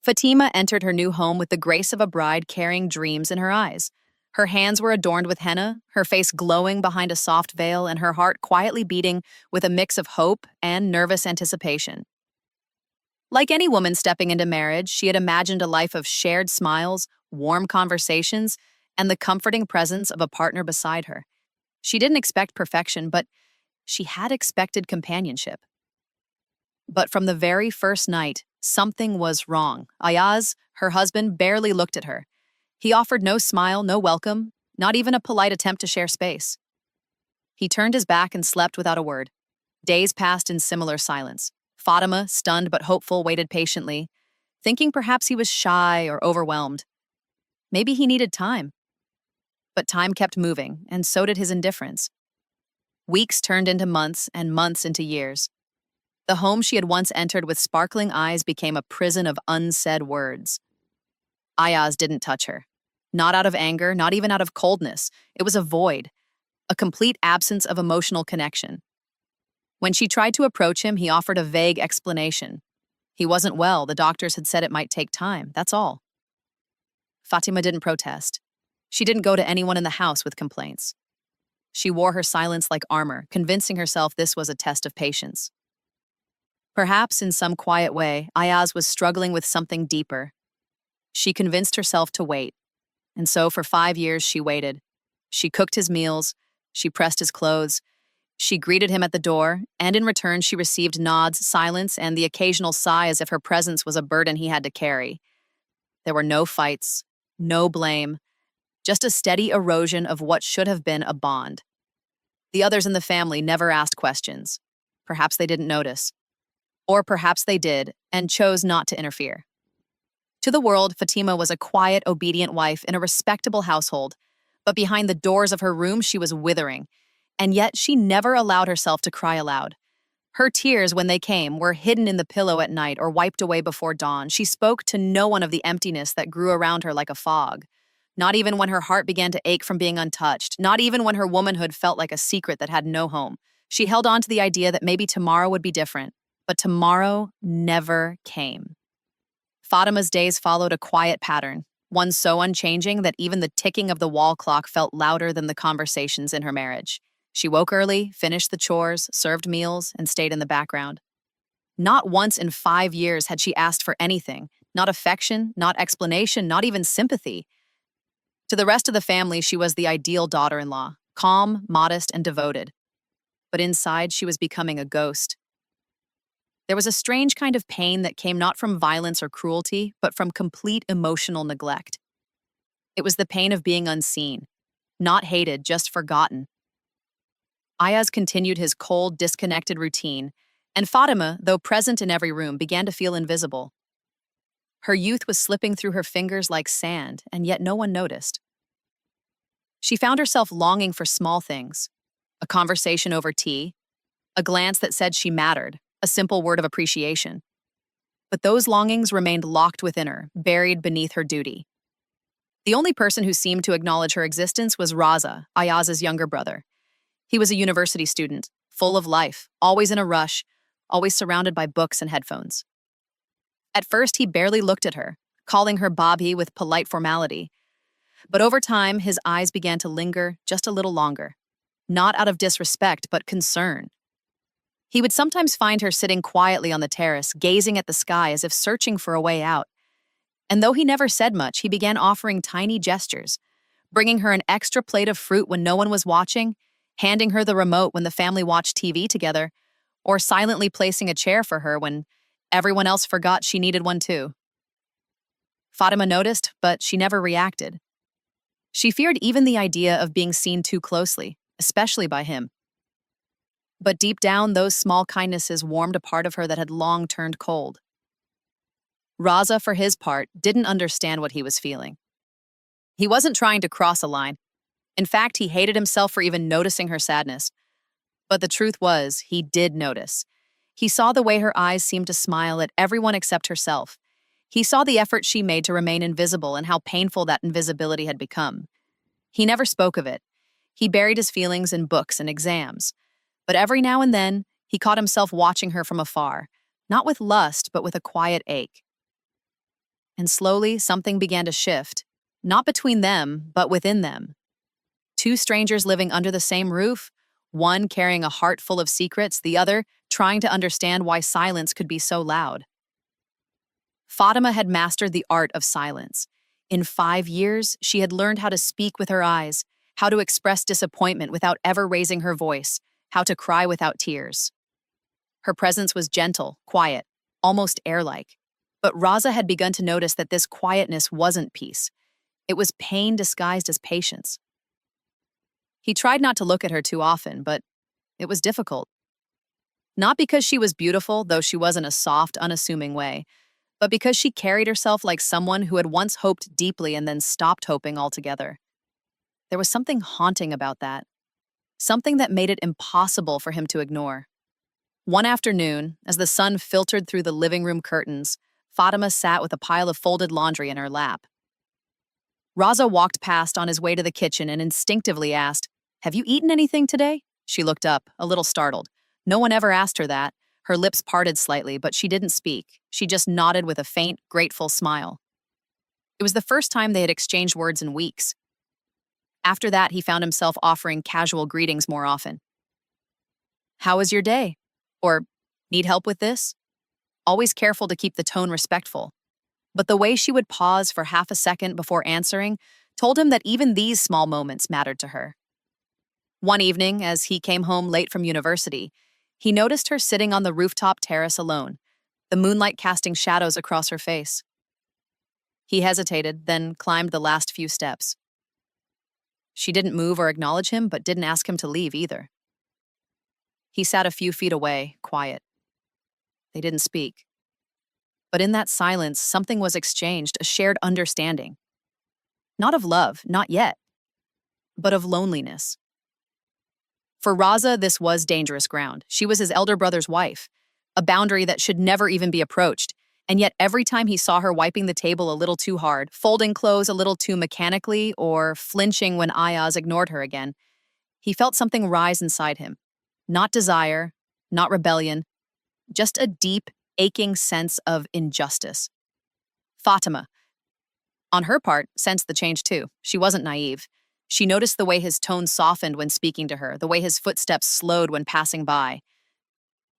Fatima entered her new home with the grace of a bride carrying dreams in her eyes. Her hands were adorned with henna, her face glowing behind a soft veil, and her heart quietly beating with a mix of hope and nervous anticipation. Like any woman stepping into marriage, she had imagined a life of shared smiles, warm conversations, and the comforting presence of a partner beside her. She didn't expect perfection, but she had expected companionship. But from the very first night, something was wrong. Ayaz, her husband, barely looked at her. He offered no smile, no welcome, not even a polite attempt to share space. He turned his back and slept without a word. Days passed in similar silence. Fatima, stunned but hopeful, waited patiently, thinking perhaps he was shy or overwhelmed. Maybe he needed time. But time kept moving, and so did his indifference. Weeks turned into months, and months into years. The home she had once entered with sparkling eyes became a prison of unsaid words. Ayaz didn't touch her. Not out of anger, not even out of coldness. It was a void, a complete absence of emotional connection. When she tried to approach him, he offered a vague explanation. He wasn't well, the doctors had said it might take time, that's all. Fatima didn't protest. She didn't go to anyone in the house with complaints. She wore her silence like armor, convincing herself this was a test of patience. Perhaps in some quiet way, Ayaz was struggling with something deeper. She convinced herself to wait, and so for 5 years she waited. She cooked his meals, she pressed his clothes, she greeted him at the door, and in return she received nods, silence, and the occasional sigh as if her presence was a burden he had to carry. There were no fights, no blame, just a steady erosion of what should have been a bond. The others in the family never asked questions. Perhaps they didn't notice. Or perhaps they did, and chose not to interfere. To the world, Fatima was a quiet, obedient wife in a respectable household, but behind the doors of her room she was withering, and yet she never allowed herself to cry aloud. Her tears, when they came, were hidden in the pillow at night or wiped away before dawn. She spoke to no one of the emptiness that grew around her like a fog. Not even when her heart began to ache from being untouched, not even when her womanhood felt like a secret that had no home. She held on to the idea that maybe tomorrow would be different, but tomorrow never came. Fatima's days followed a quiet pattern, one so unchanging that even the ticking of the wall clock felt louder than the conversations in her marriage. She woke early, finished the chores, served meals, and stayed in the background. Not once in 5 years had she asked for anything, not affection, not explanation, not even sympathy. To the rest of the family, she was the ideal daughter-in-law, calm, modest, and devoted. But inside, she was becoming a ghost. There was a strange kind of pain that came not from violence or cruelty, but from complete emotional neglect. It was the pain of being unseen, not hated, just forgotten. Ayaz continued his cold, disconnected routine, and Fatima, though present in every room, began to feel invisible. Her youth was slipping through her fingers like sand, and yet no one noticed. She found herself longing for small things, a conversation over tea, a glance that said she mattered, a simple word of appreciation. But those longings remained locked within her, buried beneath her duty. The only person who seemed to acknowledge her existence was Raza, Ayaz's younger brother. He was a university student, full of life, always in a rush, always surrounded by books and headphones. At first, he barely looked at her, calling her Bobby with polite formality. But over time, his eyes began to linger just a little longer, not out of disrespect, but concern. He would sometimes find her sitting quietly on the terrace, gazing at the sky as if searching for a way out. And though he never said much, he began offering tiny gestures, bringing her an extra plate of fruit when no one was watching, handing her the remote when the family watched TV together, or silently placing a chair for her when everyone else forgot she needed one too. Fatima noticed, but she never reacted. She feared even the idea of being seen too closely, especially by him. But deep down, those small kindnesses warmed a part of her that had long turned cold. Raza, for his part, didn't understand what he was feeling. He wasn't trying to cross a line. In fact, he hated himself for even noticing her sadness. But the truth was, he did notice. He saw the way her eyes seemed to smile at everyone except herself. He saw the effort she made to remain invisible and how painful that invisibility had become. He never spoke of it. He buried his feelings in books and exams. But every now and then, he caught himself watching her from afar, not with lust, but with a quiet ache. and slowly something began to shift, not between them, but within them. Two strangers living under the same roof, one carrying a heart full of secrets, the other trying to understand why silence could be so loud. Fatima had mastered the art of silence. In 5 years, she had learned how to speak with her eyes, how to express disappointment without ever raising her voice, how to cry without tears. Her presence was gentle, quiet, almost air-like. But Raza had begun to notice that this quietness wasn't peace. It was pain disguised as patience. He tried not to look at her too often, but it was difficult. Not because she was beautiful, though she was in a soft, unassuming way, but because she carried herself like someone who had once hoped deeply and then stopped hoping altogether. There was something haunting about that, something that made it impossible for him to ignore. One afternoon, as the sun filtered through the living room curtains, Fatima sat with a pile of folded laundry in her lap. Raza walked past on his way to the kitchen and instinctively asked, "Have you eaten anything today?" She looked up, a little startled. No one ever asked her that. Her lips parted slightly, but she didn't speak. She just nodded with a faint, grateful smile. It was the first time they had exchanged words in weeks. After that, he found himself offering casual greetings more often. "How was your day?" Or, "Need help with this?" Always careful to keep the tone respectful. But the way she would pause for half a second before answering told him that even these small moments mattered to her. One evening, as he came home late from university, he noticed her sitting on the rooftop terrace alone, the moonlight casting shadows across her face. He hesitated, then climbed the last few steps. She didn't move or acknowledge him, but didn't ask him to leave either. He sat a few feet away, quiet. They didn't speak. But in that silence, something was exchanged, a shared understanding. Not of love, not yet, but of loneliness. For Raza, this was dangerous ground. She was his elder brother's wife, a boundary that should never even be approached. And yet every time he saw her wiping the table a little too hard, folding clothes a little too mechanically, or flinching when Ayaz ignored her again, he felt something rise inside him. Not desire, not rebellion, just a deep, aching sense of injustice. Fatima, on her part, sensed the change too. She wasn't naive. She noticed the way his tone softened when speaking to her, the way his footsteps slowed when passing by.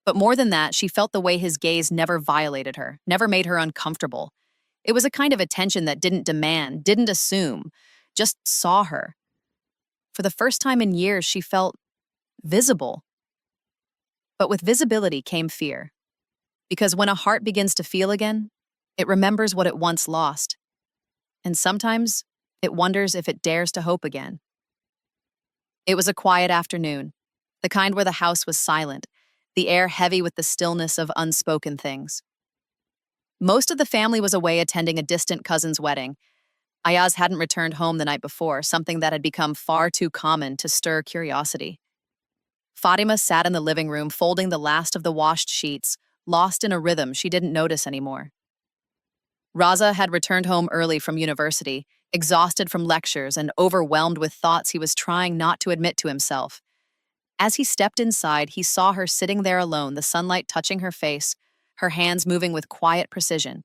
But more than that, she felt the way his gaze never violated her, never made her uncomfortable. It was a kind of attention that didn't demand, didn't assume, just saw her. For the first time in years, she felt visible. But with visibility came fear. Because when a heart begins to feel again, it remembers what it once lost. And sometimes it wonders if it dares to hope again. It was a quiet afternoon, the kind where the house was silent, the air heavy with the stillness of unspoken things. Most of the family was away attending a distant cousin's wedding. Ayaz hadn't returned home the night before, something that had become far too common to stir curiosity. Fatima sat in the living room, folding the last of the washed sheets, lost in a rhythm she didn't notice anymore. Raza had returned home early from university, exhausted from lectures and overwhelmed with thoughts he was trying not to admit to himself. As he stepped inside, he saw her sitting there alone, the sunlight touching her face, her hands moving with quiet precision.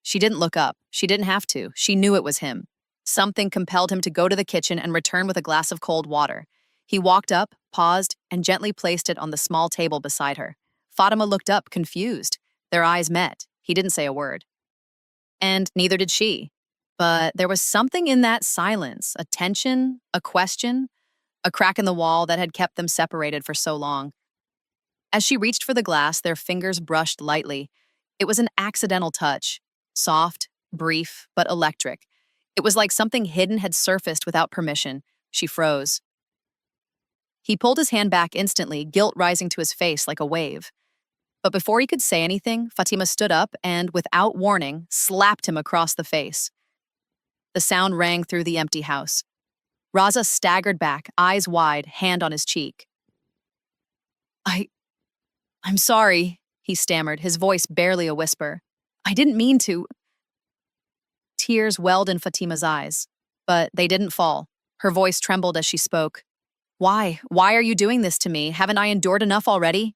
She didn't look up. She didn't have to. She knew it was him. Something compelled him to go to the kitchen and return with a glass of cold water. He walked up, paused, and gently placed it on the small table beside her. Fatima looked up, confused. Their eyes met. He didn't say a word. And neither did she. But there was something in that silence, a tension, a question, a crack in the wall that had kept them separated for so long. As she reached for the glass, their fingers brushed lightly. It was an accidental touch, soft, brief, but electric. It was like something hidden had surfaced without permission. She froze. He pulled his hand back instantly, guilt rising to his face like a wave. But before he could say anything, Fatima stood up and, without warning, slapped him across the face. The sound rang through the empty house. Raza staggered back, eyes wide, hand on his cheek. I'm sorry, he stammered, his voice barely a whisper. I didn't mean to. Tears welled in Fatima's eyes, but they didn't fall. Her voice trembled as she spoke. Why? Why are you doing this to me? Haven't I endured enough already?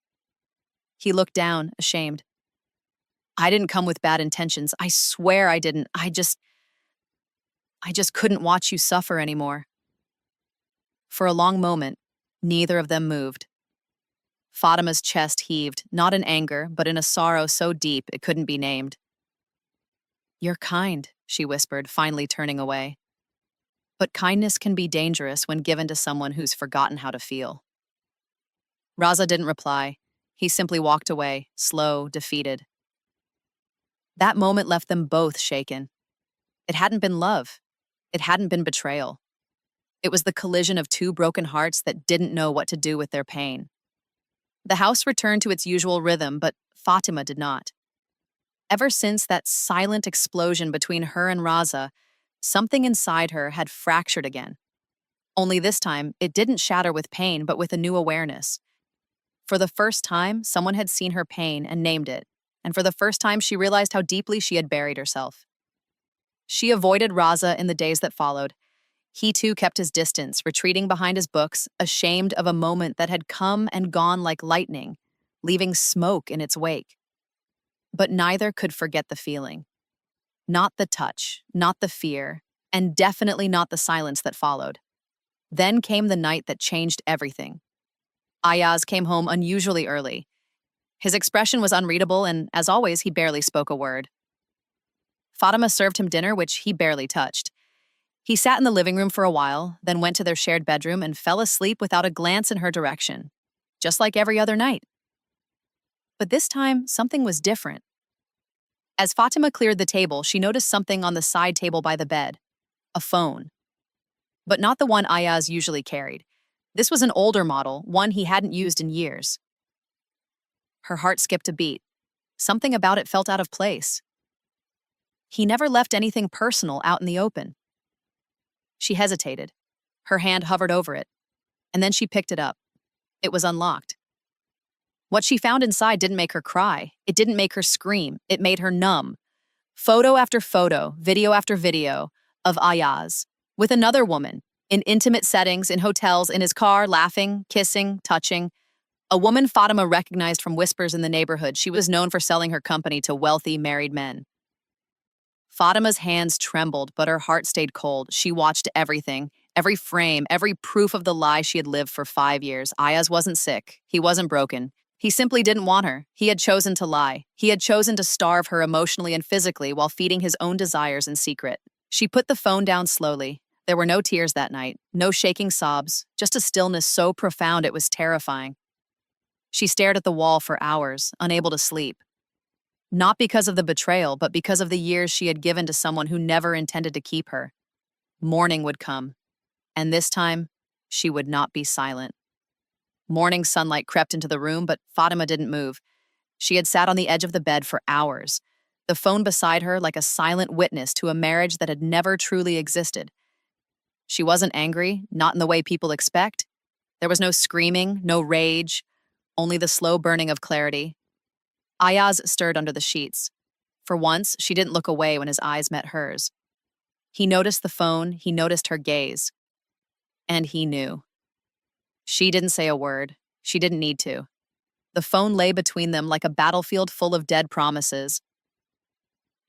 He looked down, ashamed. I didn't come with bad intentions. I swear I didn't. I just couldn't watch you suffer anymore." For a long moment, neither of them moved. Fatima's chest heaved, not in anger, but in a sorrow so deep it couldn't be named. "You're kind," she whispered, finally turning away. But kindness can be dangerous when given to someone who's forgotten how to feel. Raza didn't reply. He simply walked away, slow, defeated. That moment left them both shaken. It hadn't been love. It hadn't been betrayal. It was the collision of two broken hearts that didn't know what to do with their pain. The house returned to its usual rhythm, but Fatima did not. Ever since that silent explosion between her and Raza, something inside her had fractured again. Only this time, it didn't shatter with pain, but with a new awareness. For the first time, someone had seen her pain and named it, and for the first time, she realized how deeply she had buried herself. She avoided Raza in the days that followed. He too kept his distance, retreating behind his books, ashamed of a moment that had come and gone like lightning, leaving smoke in its wake. But neither could forget the feeling. Not the touch, not the fear, and definitely not the silence that followed. Then came the night that changed everything. Ayaz came home unusually early. His expression was unreadable, and as always, he barely spoke a word. Fatima served him dinner, which he barely touched. He sat in the living room for a while, then went to their shared bedroom and fell asleep without a glance in her direction, just like every other night. But this time, something was different. As Fatima cleared the table, she noticed something on the side table by the bed. A phone. But not the one Ayaz usually carried. This was an older model, one he hadn't used in years. Her heart skipped a beat. Something about it felt out of place. He never left anything personal out in the open. She hesitated. Her hand hovered over it, and then she picked it up. It was unlocked. What she found inside didn't make her cry. It didn't make her scream. It made her numb. Photo after photo, video after video of Ayaz with another woman, in intimate settings, in hotels, in his car, laughing, kissing, touching. A woman Fatima recognized from whispers in the neighborhood. She was known for selling her company to wealthy, married men. Fatima's hands trembled, but her heart stayed cold. She watched everything, every frame, every proof of the lie she had lived for 5 years. Ayaz wasn't sick. He wasn't broken. He simply didn't want her. He had chosen to lie. He had chosen to starve her emotionally and physically while feeding his own desires in secret. She put the phone down slowly. There were no tears that night, no shaking sobs, just a stillness so profound it was terrifying. She stared at the wall for hours, unable to sleep. Not because of the betrayal, but because of the years she had given to someone who never intended to keep her. Morning would come, and this time, she would not be silent. Morning sunlight crept into the room, but Fatima didn't move. She had sat on the edge of the bed for hours, the phone beside her like a silent witness to a marriage that had never truly existed. She wasn't angry, not in the way people expect. There was no screaming, no rage, only the slow burning of clarity. Ayaz stirred under the sheets. For once, she didn't look away when his eyes met hers. He noticed the phone, he noticed her gaze. And he knew. She didn't say a word. She didn't need to. The phone lay between them like a battlefield full of dead promises.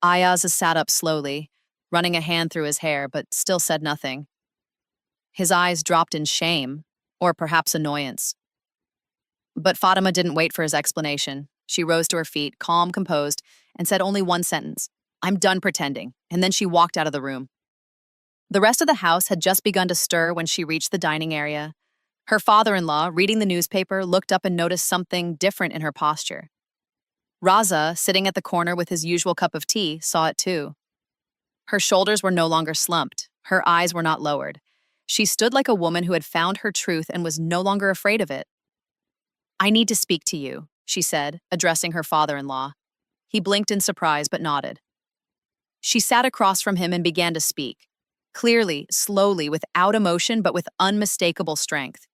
Ayaz sat up slowly, running a hand through his hair, but still said nothing. His eyes dropped in shame, or perhaps annoyance. But Fatima didn't wait for his explanation. She rose to her feet, calm, composed, and said only one sentence, "I'm done pretending," and then she walked out of the room. The rest of the house had just begun to stir when she reached the dining area. Her father-in-law, reading the newspaper, looked up and noticed something different in her posture. Raza, sitting at the corner with his usual cup of tea, saw it too. Her shoulders were no longer slumped. Her eyes were not lowered. She stood like a woman who had found her truth and was no longer afraid of it. "I need to speak to you," she said, addressing her father-in-law. He blinked in surprise but nodded. She sat across from him and began to speak, clearly, slowly, without emotion but with unmistakable strength.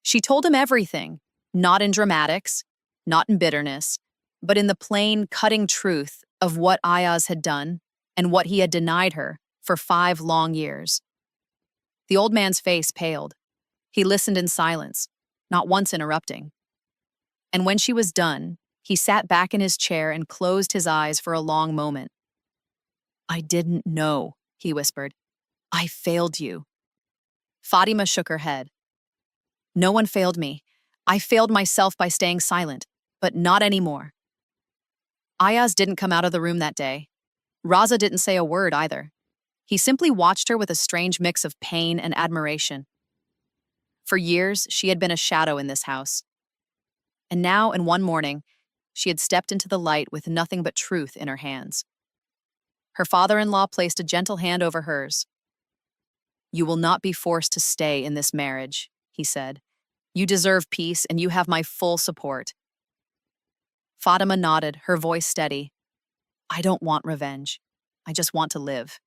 She told him everything, not in dramatics, not in bitterness, but in the plain, cutting truth of what Ayaz had done and what he had denied her for 5 long years. The old man's face paled. He listened in silence, not once interrupting. And when she was done, He sat back in his chair and closed his eyes for a long moment. "I didn't know," he whispered. "I failed you." Fatima shook her head. "No one failed me. I failed myself by staying silent, but not anymore." Ayaz didn't come out of the room that day. Raza didn't say a word either. He simply watched her with a strange mix of pain and admiration. For years, she had been a shadow in this house. And now, in one morning, she had stepped into the light with nothing but truth in her hands. Her father-in-law placed a gentle hand over hers. "You will not be forced to stay in this marriage," he said. "You deserve peace, and you have my full support." Fatima nodded, her voice steady. "I don't want revenge. I just want to live."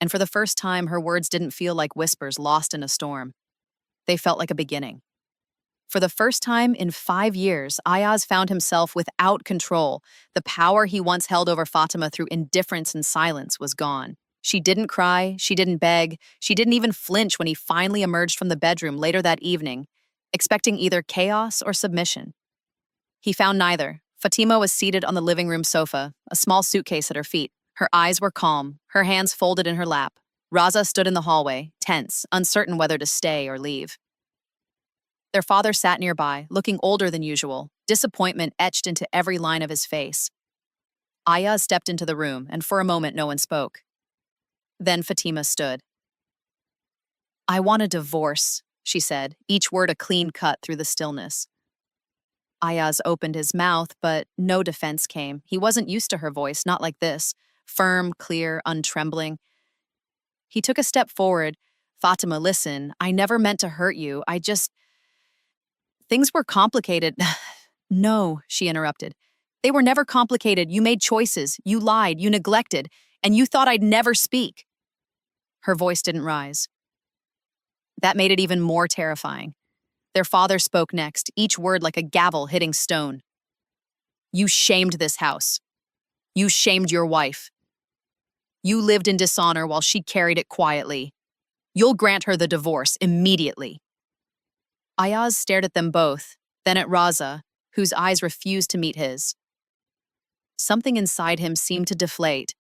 And for the first time, her words didn't feel like whispers lost in a storm. They felt like a beginning. For the first time in 5 years, Ayaz found himself without control. The power he once held over Fatima through indifference and silence was gone. She didn't cry, she didn't beg, she didn't even flinch when he finally emerged from the bedroom later that evening, expecting either chaos or submission. He found neither. Fatima was seated on the living room sofa, a small suitcase at her feet. Her eyes were calm, her hands folded in her lap. Raza stood in the hallway, tense, uncertain whether to stay or leave. Their father sat nearby, looking older than usual, disappointment etched into every line of his face. Ayaz stepped into the room, and for a moment no one spoke. Then Fatima stood. "I want a divorce," she said, each word a clean cut through the stillness. Ayaz opened his mouth, but no defense came. He wasn't used to her voice, not like this, firm, clear, untrembling. He took a step forward. "Fatima, listen, I never meant to hurt you. Things were complicated." "No," she interrupted. "They were never complicated. You made choices, you lied, you neglected, and you thought I'd never speak." Her voice didn't rise. That made it even more terrifying. Their father spoke next, each word like a gavel hitting stone. "You shamed this house. You shamed your wife. You lived in dishonor while she carried it quietly. You'll grant her the divorce immediately." Ayaz stared at them both, then at Raza, whose eyes refused to meet his. Something inside him seemed to deflate.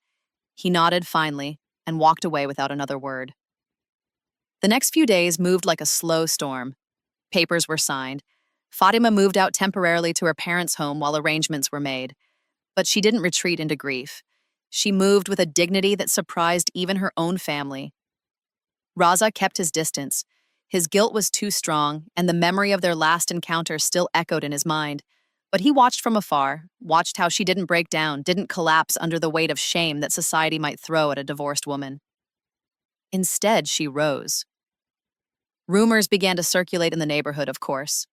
He nodded finally and walked away without another word. The next few days moved like a slow storm. Papers were signed. Fatima moved out temporarily to her parents' home while arrangements were made. But she didn't retreat into grief. She moved with a dignity that surprised even her own family. Raza kept his distance. His guilt was too strong, and the memory of their last encounter still echoed in his mind. But he watched from afar, watched how she didn't break down, didn't collapse under the weight of shame that society might throw at a divorced woman. Instead, she rose. Rumors began to circulate in the neighborhood, of course.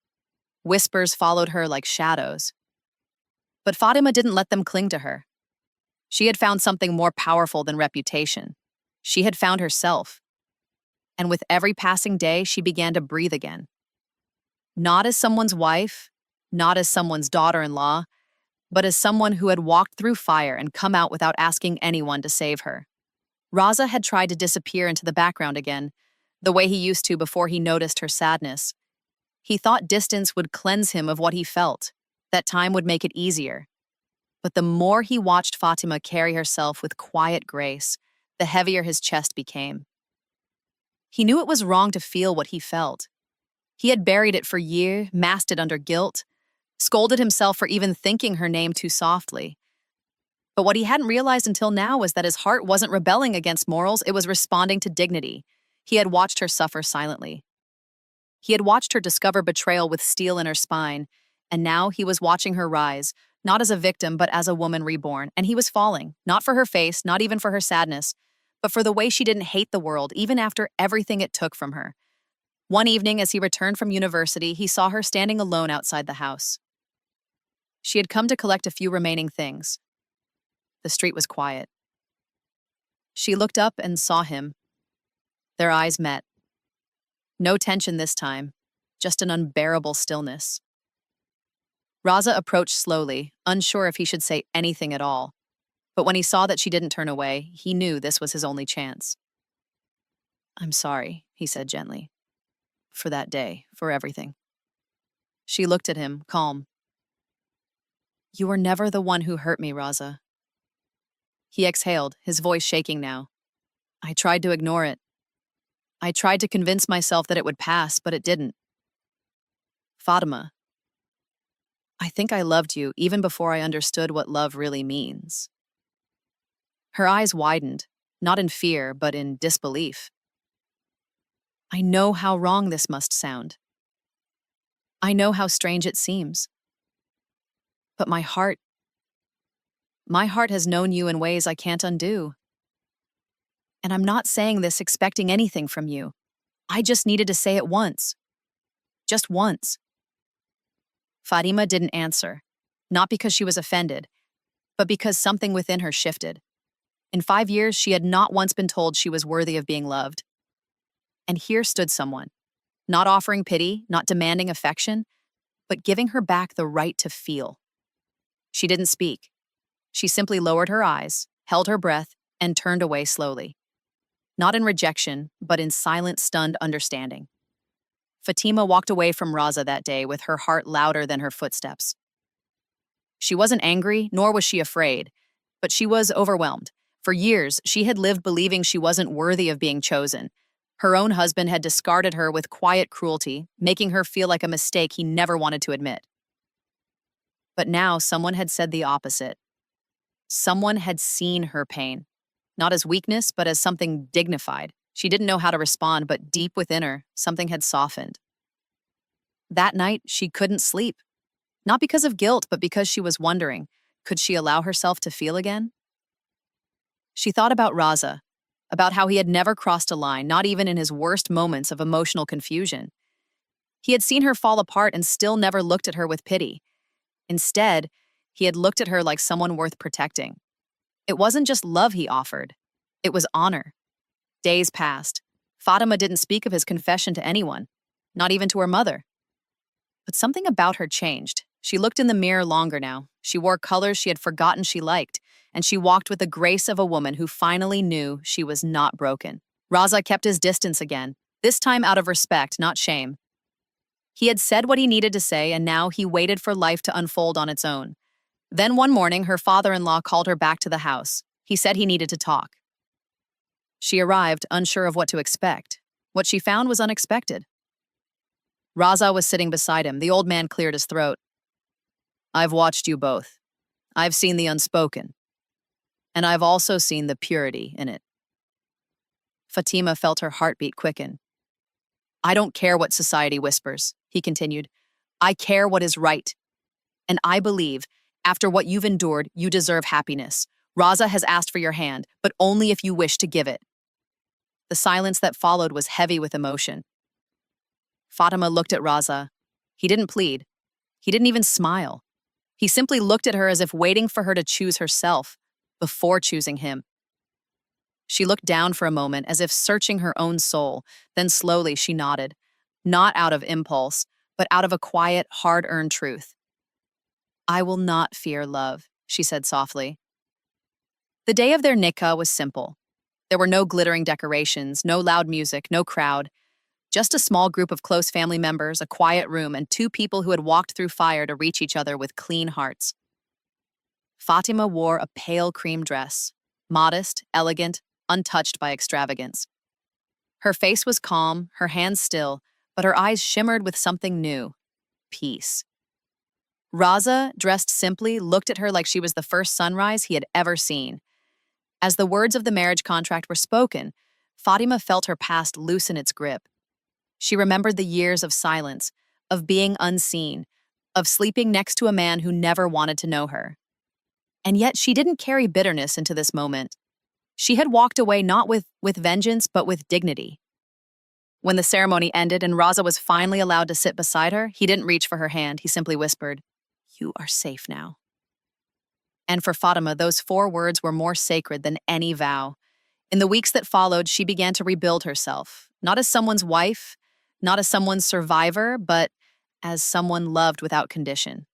Whispers followed her like shadows. But Fatima didn't let them cling to her. She had found something more powerful than reputation. She had found herself. And with every passing day, she began to breathe again. Not as someone's wife, not as someone's daughter-in-law, but as someone who had walked through fire and come out without asking anyone to save her. Raza had tried to disappear into the background again, the way he used to before he noticed her sadness. He thought distance would cleanse him of what he felt, that time would make it easier. But the more he watched Fatima carry herself with quiet grace, the heavier his chest became. He knew it was wrong to feel what he felt. He had buried it for years, masked it under guilt, scolded himself for even thinking her name too softly. But what he hadn't realized until now was that his heart wasn't rebelling against morals, it was responding to dignity. He had watched her suffer silently. He had watched her discover betrayal with steel in her spine, and now he was watching her rise, not as a victim, but as a woman reborn. And he was falling, not for her face, not even for her sadness, but for the way she didn't hate the world, even after everything it took from her. One evening, as he returned from university, he saw her standing alone outside the house. She had come to collect a few remaining things. The street was quiet. She looked up and saw him. Their eyes met. No tension this time, just an unbearable stillness. Raza approached slowly, unsure if he should say anything at all. But when he saw that she didn't turn away, he knew this was his only chance. "I'm sorry," he said gently. "For that day, for everything." She looked at him, calm. You were never the one who hurt me, Raza. He exhaled, his voice shaking now. I tried to ignore it. I tried to convince myself that it would pass, but it didn't. Fatima, I think I loved you even before I understood what love really means. Her eyes widened, not in fear, but in disbelief. I know how wrong this must sound. I know how strange it seems. But my heart has known you in ways I can't undo. And I'm not saying this expecting anything from you. I just needed to say it once. Just once. Fatima didn't answer, not because she was offended, but because something within her shifted. In 5 years, she had not once been told she was worthy of being loved. And here stood someone, not offering pity, not demanding affection, but giving her back the right to feel. She didn't speak. She simply lowered her eyes, held her breath, and turned away slowly. Not in rejection, but in silent, stunned understanding. Fatima walked away from Raza that day with her heart louder than her footsteps. She wasn't angry, nor was she afraid, but she was overwhelmed. For years, she had lived believing she wasn't worthy of being chosen. Her own husband had discarded her with quiet cruelty, making her feel like a mistake he never wanted to admit. But now someone had said the opposite. Someone had seen her pain, not as weakness, but as something dignified. She didn't know how to respond, but deep within her, something had softened. That night, she couldn't sleep. Not because of guilt, but because she was wondering, could she allow herself to feel again? She thought about Raza, about how he had never crossed a line, not even in his worst moments of emotional confusion. He had seen her fall apart and still never looked at her with pity. Instead, he had looked at her like someone worth protecting. It wasn't just love he offered, it was honor. Days passed. Fatima didn't speak of his confession to anyone, not even to her mother. But something about her changed. She looked in the mirror longer now. She wore colors she had forgotten she liked, and she walked with the grace of a woman who finally knew she was not broken. Raza kept his distance again, this time out of respect, not shame. He had said what he needed to say, and now he waited for life to unfold on its own. Then one morning, her father-in-law called her back to the house. He said he needed to talk. She arrived, unsure of what to expect. What she found was unexpected. Raza was sitting beside him. The old man cleared his throat. I've watched you both. I've seen the unspoken. And I've also seen the purity in it. Fatima felt her heartbeat quicken. I don't care what society whispers, he continued. I care what is right. And I believe, after what you've endured, you deserve happiness. Raza has asked for your hand, but only if you wish to give it. The silence that followed was heavy with emotion. Fatima looked at Raza. He didn't plead. He didn't even smile. He simply looked at her as if waiting for her to choose herself before choosing him. She looked down for a moment as if searching her own soul, then slowly she nodded, not out of impulse, but out of a quiet, hard-earned truth. I will not fear love, she said softly. The day of their nikah was simple. There were no glittering decorations, no loud music, no crowd. Just a small group of close family members, a quiet room, and 2 people who had walked through fire to reach each other with clean hearts. Fatima wore a pale cream dress, modest, elegant, untouched by extravagance. Her face was calm, her hands still, but her eyes shimmered with something new: peace. Raza, dressed simply, looked at her like she was the first sunrise he had ever seen. As the words of the marriage contract were spoken, Fatima felt her past loosen its grip. She remembered the years of silence, of being unseen, of sleeping next to a man who never wanted to know her. And yet she didn't carry bitterness into this moment. She had walked away not with vengeance, but with dignity. When the ceremony ended and Raza was finally allowed to sit beside her, he didn't reach for her hand. He simply whispered, "You are safe now." And for Fatima, those 4 words were more sacred than any vow. In the weeks that followed, she began to rebuild herself, not as someone's wife, not as someone's survivor, but as someone loved without condition.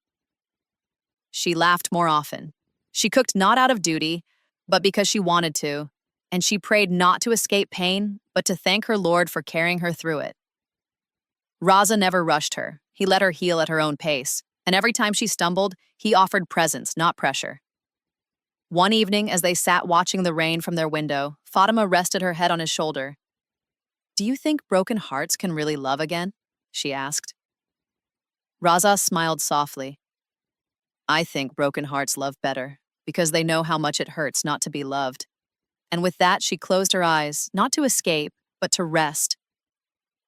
She laughed more often. She cooked not out of duty, but because she wanted to, and she prayed not to escape pain, but to thank her Lord for carrying her through it. Raza never rushed her. He let her heal at her own pace, And every time she stumbled, he offered presents, not pressure. One evening, as they sat watching the rain from their window, Fatima rested her head on his shoulder. "Do you think broken hearts can really love again?" she asked. Raza smiled softly. "I think broken hearts love better, because they know how much it hurts not to be loved." And with that, she closed her eyes, not to escape, but to rest.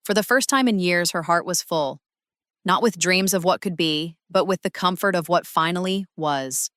For the first time in years, her heart was full, not with dreams of what could be, but with the comfort of what finally was.